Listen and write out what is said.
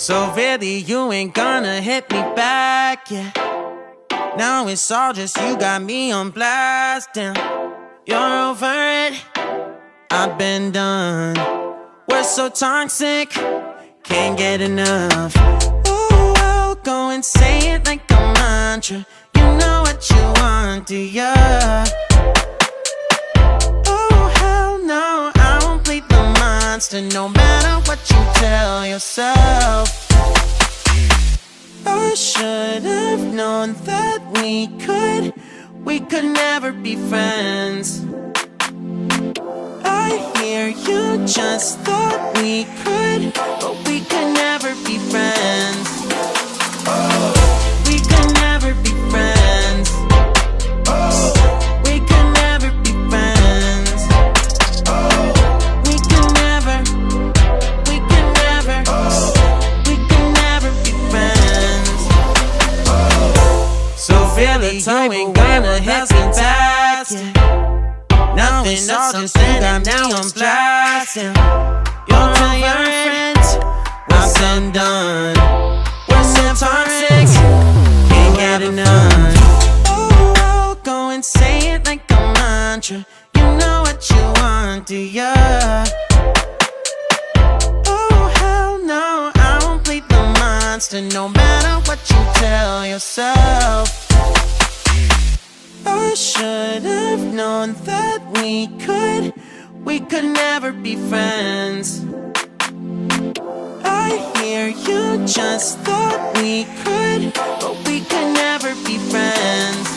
So really you ain't gonna hit me back, yeah. Now it's all just you got me on blast, damn. You're over it, I've been done. We're so toxic, can't get enough. Ooh, I'll go and say it like a mantra. You know what you want, do ya? Oh hell no, I won't play the monster, no matter what you tell yourself. I should have known that we could never be friends. I hear you just thought we could, but we could never be friends. We could never be friends. We could never be friends. We could never, we could never, we could never be friends. So really you ain't gonna hit me back, yeah. Nothing else, just you got me on blast, yeah. You're my friends, we're so done. We're so toxic, can't get enough. Oh, I'll go and say it like a mantra. You know what you want, do ya? Oh hell no, I won't play the monster, no matter what you tell yourself. I should have known that we could never be friends. I hear you just thought we could, but we could never be friends.